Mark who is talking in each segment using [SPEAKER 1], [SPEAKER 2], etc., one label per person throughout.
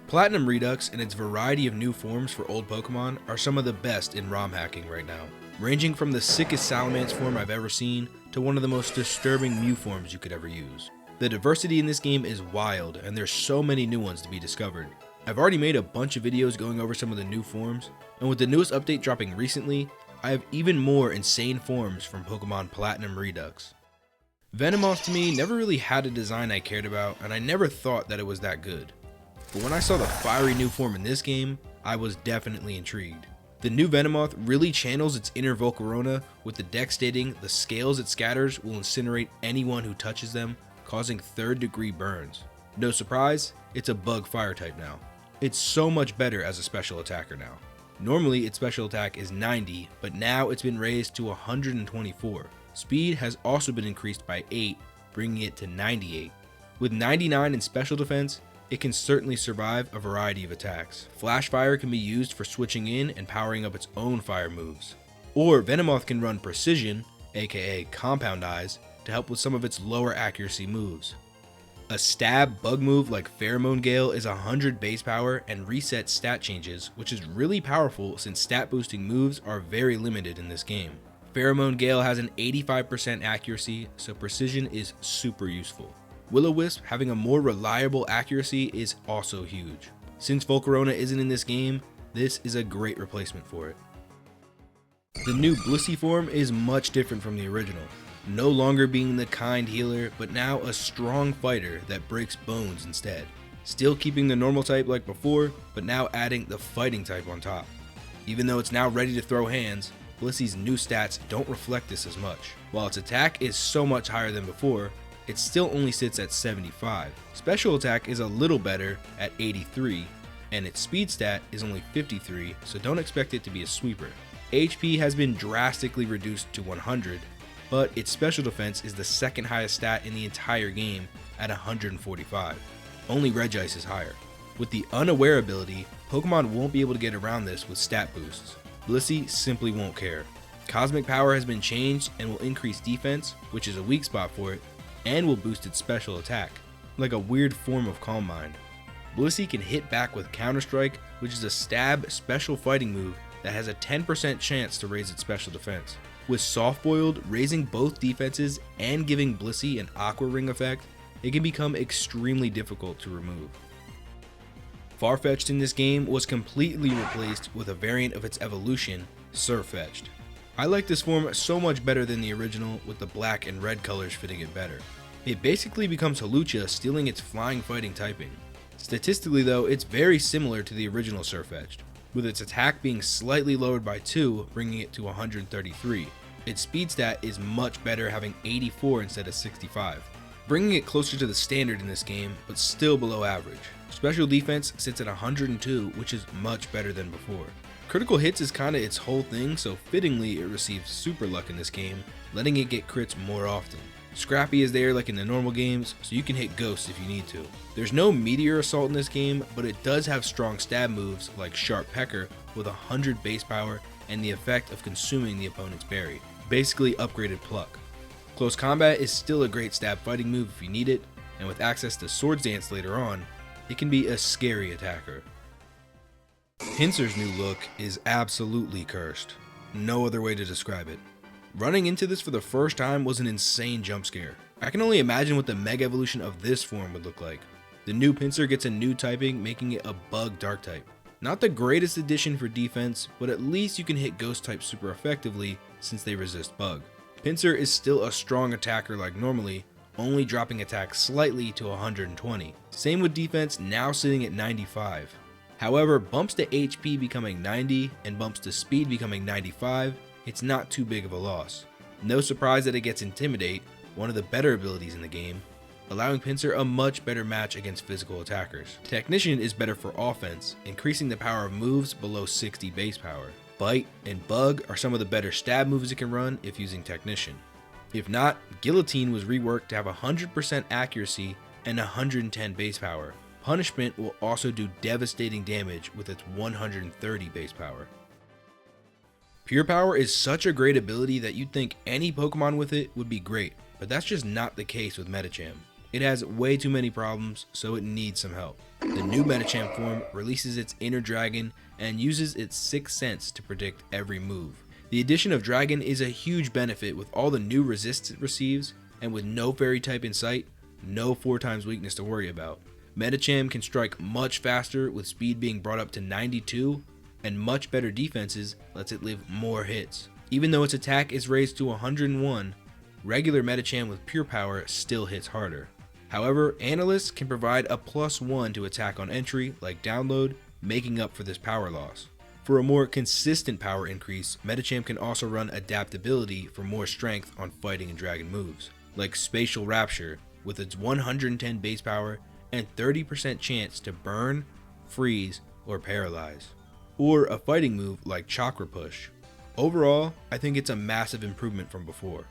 [SPEAKER 1] Platinum Redux and its variety of new forms for old Pokemon are some of the best in ROM hacking right now, ranging from the sickest Salamence form I've ever seen to one of the most disturbing Mew forms you could ever use. The diversity in this game is wild, and there's so many new ones to be discovered. I've already made a bunch of videos going over some of the new forms, and with the newest update dropping recently, I have even more insane forms from Pokemon Platinum Redux. Venomoth to me never really had a design I cared about, and I never thought that it was that good. But when I saw the fiery new form in this game, I was definitely intrigued. The new Venomoth really channels its inner Volcarona, with the deck stating the scales it scatters will incinerate anyone who touches them, causing 3rd degree burns. No surprise, it's a bug fire type now. It's so much better as a special attacker now. Normally its special attack is 90, but now it's been raised to 124. Speed has also been increased by 8, bringing it to 98. With 99 in special defense, it can certainly survive a variety of attacks. Flash Fire can be used for switching in and powering up its own fire moves. Or Venomoth can run Precision, aka Compound Eyes, to help with some of its lower accuracy moves. A stab bug move like Pheromone Gale is 100 base power and resets stat changes, which is really powerful since stat boosting moves are very limited in this game. Pheromone Gale has an 85% accuracy, so precision is super useful. Will-O-Wisp having a more reliable accuracy is also huge. Since Volcarona isn't in this game, this is a great replacement for it. The new Blissey form is much different from the original. No longer being the kind healer, but now a strong fighter that breaks bones instead. Still keeping the normal type like before, but now adding the fighting type on top. Even though it's now ready to throw hands, Blissey's new stats don't reflect this as much. While its attack is so much higher than before, it still only sits at 75. Special attack is a little better at 83, and its speed stat is only 53, so don't expect it to be a sweeper. HP has been drastically reduced to 100, but its special defense is the second highest stat in the entire game at 145. Only Regice is higher. With the Unaware ability, Pokemon won't be able to get around this with stat boosts. Blissey simply won't care. Cosmic Power has been changed and will increase defense, which is a weak spot for it, and will boost its special attack, like a weird form of Calm Mind. Blissey can hit back with Counter Strike, which is a stab special fighting move that has a 10% chance to raise its special defense. With Soft Boiled raising both defenses and giving Blissey an Aqua Ring effect, it can become extremely difficult to remove. Farfetch'd in this game was completely replaced with a variant of its evolution, Surfetch'd. I like this form so much better than the original, with the black and red colors fitting it better. It basically becomes Hawlucha stealing its flying fighting typing. Statistically though, it's very similar to the original Surfetch'd, with its attack being slightly lowered by 2, bringing it to 133. Its speed stat is much better, having 84 instead of 65, bringing it closer to the standard in this game, but still below average. Special defense sits at 102, which is much better than before. Critical hits is kinda its whole thing, so fittingly it receives super luck in this game, letting it get crits more often. Scrappy is there like in the normal games, so you can hit ghosts if you need to. There's no Meteor Assault in this game, but it does have strong stab moves like Sharp Pecker with 100 base power and the effect of consuming the opponent's berry. Basically upgraded Pluck. Close Combat is still a great stab fighting move if you need it, and with access to Swords Dance later on, it can be a scary attacker. Pinsir's new look is absolutely cursed. No other way to describe it. Running into this for the first time was an insane jump scare. I can only imagine what the Mega Evolution of this form would look like. The new Pinsir gets a new typing, making it a Bug Dark type. Not the greatest addition for defense, but at least you can hit Ghost type super effectively since they resist Bug. Pinsir is still a strong attacker like normally, only dropping attack slightly to 120. Same with defense, now sitting at 95. However, bumps to HP becoming 90 and bumps to speed becoming 95, it's not too big of a loss. No surprise that it gets Intimidate, one of the better abilities in the game, allowing Pinsir a much better match against physical attackers. Technician is better for offense, increasing the power of moves below 60 base power. Bite and Bug are some of the better stab moves it can run if using Technician. If not, Guillotine was reworked to have 100% accuracy and 110 base power. Punishment will also do devastating damage with its 130 base power. Pure Power is such a great ability that you'd think any Pokemon with it would be great, but that's just not the case with Medicham. It has way too many problems, so it needs some help. The new Medicham form releases its inner dragon and uses its sixth sense to predict every move. The addition of dragon is a huge benefit with all the new resists it receives, and with no fairy type in sight, no 4x weakness to worry about. Medicham can strike much faster with speed being brought up to 92, and much better defenses lets it live more hits. Even though its attack is raised to 101, regular Medicham with pure power still hits harder. However, analysts can provide a +1 to attack on entry like download, making up for this power loss. For a more consistent power increase, Medicham can also run adaptability for more strength on fighting and dragon moves, like Spatial Rapture with its 110 base power and 30% chance to burn, freeze, or paralyze. Or a fighting move like Chakra Push. Overall, I think it's a massive improvement from before.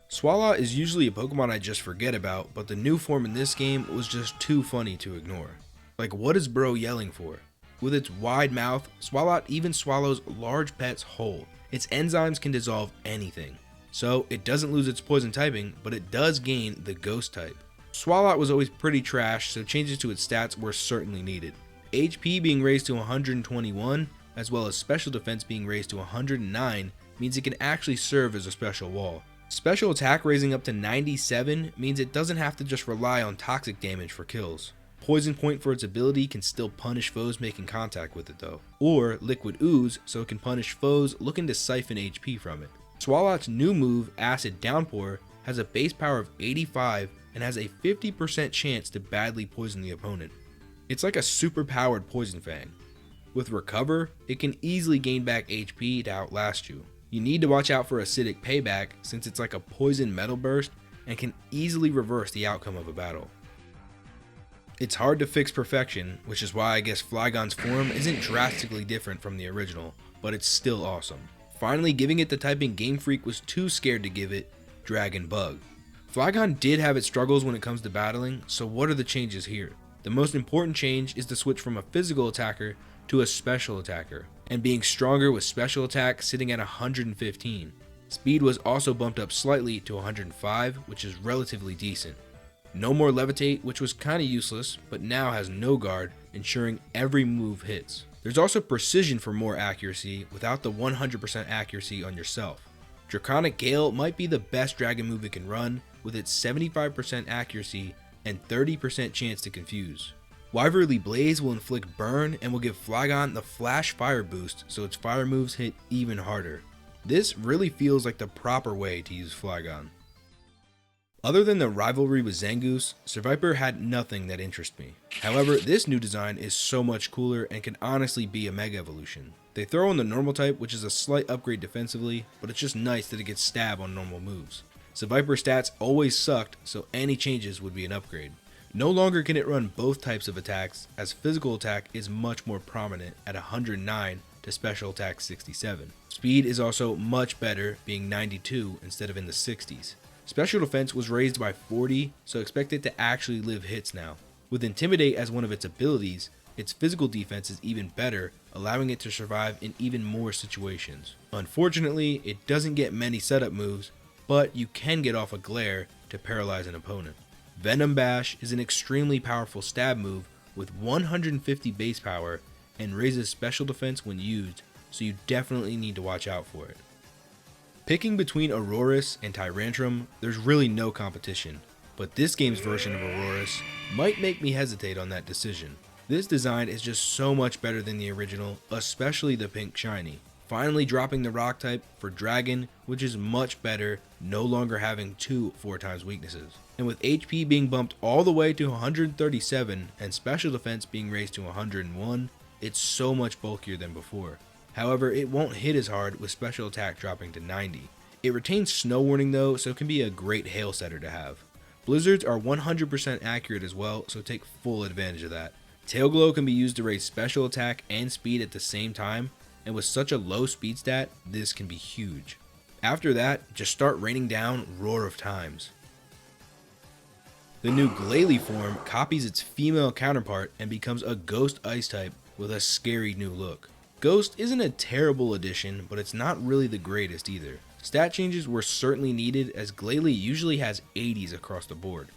[SPEAKER 1] Swalot is usually a Pokemon I just forget about, but the new form in this game was just too funny to ignore. Like, what is bro yelling for? With its wide mouth, Swalot even swallows large pets whole. Its enzymes can dissolve anything. So it doesn't lose its poison typing, but it does gain the ghost type. Swalot was always pretty trash, so changes to its stats were certainly needed. HP being raised to 121, as well as special defense being raised to 109, means it can actually serve as a special wall. Special attack raising up to 97 means it doesn't have to just rely on toxic damage for kills. Poison Point for its ability can still punish foes making contact with it though, or Liquid Ooze so it can punish foes looking to siphon HP from it. Swalot's new move, Acid Downpour, has a base power of 85 and has a 50% chance to badly poison the opponent. It's like a super powered Poison Fang. With Recover, it can easily gain back HP to outlast you. You need to watch out for Acidic Payback since it's like a poison metal burst and can easily reverse the outcome of a battle. It's hard to fix perfection, which is why I guess Flygon's form isn't drastically different from the original, but it's still awesome. Finally giving it the typing Game Freak was too scared to give it Dragon Bug. Flygon did have its struggles when it comes to battling, so what are the changes here? The most important change is the switch from a physical attacker to a special attacker, and being stronger with special attack sitting at 115. Speed was also bumped up slightly to 105, which is relatively decent. No more Levitate, which was kinda useless, but now has no guard, ensuring every move hits. There's also Precision for more accuracy without the 100% accuracy on yourself. Draconic Gale might be the best dragon move it can run, with its 75% accuracy and 30% chance to confuse. Wyverly Blaze will inflict burn and will give Flygon the Flash Fire boost so its fire moves hit even harder. This really feels like the proper way to use Flygon. Other than the rivalry with Zangoose, Seviper had nothing that interests me. However, this new design is so much cooler and can honestly be a Mega Evolution. They throw in the normal type, which is a slight upgrade defensively, but it's just nice that it gets stab on normal moves. Seviper stats always sucked, so any changes would be an upgrade. No longer can it run both types of attacks, as physical attack is much more prominent at 109 to special attack 67. Speed is also much better, being 92 instead of in the 60s. Special defense was raised by 40, so expect it to actually live hits now. With Intimidate as one of its abilities, its physical defense is even better, allowing it to survive in even more situations. Unfortunately, it doesn't get many setup moves, but you can get off a Glare to paralyze an opponent. Venom Bash is an extremely powerful stab move with 150 base power and raises special defense when used, so you definitely need to watch out for it. Picking between Aurorus and Tyrantrum, there's really no competition, but this game's version of Aurorus might make me hesitate on that decision. This design is just so much better than the original, especially the pink shiny. Finally dropping the rock type for Dragon, which is much better, no longer having two 4x weaknesses. And with HP being bumped all the way to 137 and special defense being raised to 101, it's so much bulkier than before. However, it won't hit as hard with special attack dropping to 90. It retains Snow Warning though, so it can be a great hail setter to have. Blizzards are 100% accurate as well, so take full advantage of that. Tail Glow can be used to raise special attack and speed at the same time, and with such a low speed stat, this can be huge. After that, just start raining down Roar of Times. The new Glalie form copies its female counterpart and becomes a Ghost Ice type with a scary new look. Ghost isn't a terrible addition, but it's not really the greatest either. Stat changes were certainly needed as Glalie usually has 80s across the board.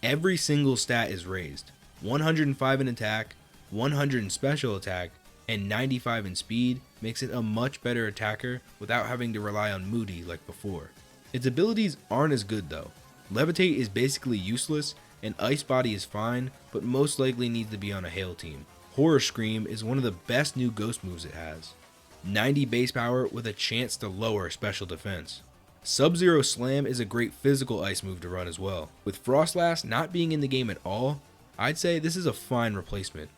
[SPEAKER 1] Every single stat is raised. 105 in attack, 100 in special attack, and 95 in speed makes it a much better attacker without having to rely on Moody like before. Its abilities aren't as good though. Levitate is basically useless, and Ice Body is fine, but most likely needs to be on a Hail team. Horror Scream is one of the best new ghost moves it has. 90 base power with a chance to lower special defense. Sub-Zero Slam is a great physical ice move to run as well. With Frostlass not being in the game at all, I'd say this is a fine replacement.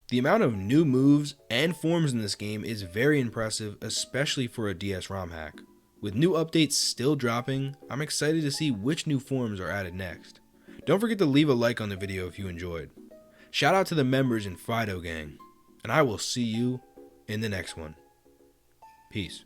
[SPEAKER 1] The amount of new moves and forms in this game is very impressive, especially for a DS ROM hack. With new updates still dropping, I'm excited to see which new forms are added next. Don't forget to leave a like on the video if you enjoyed. Shout out to the members in Fidough Gang, and I will see you in the next one. Peace.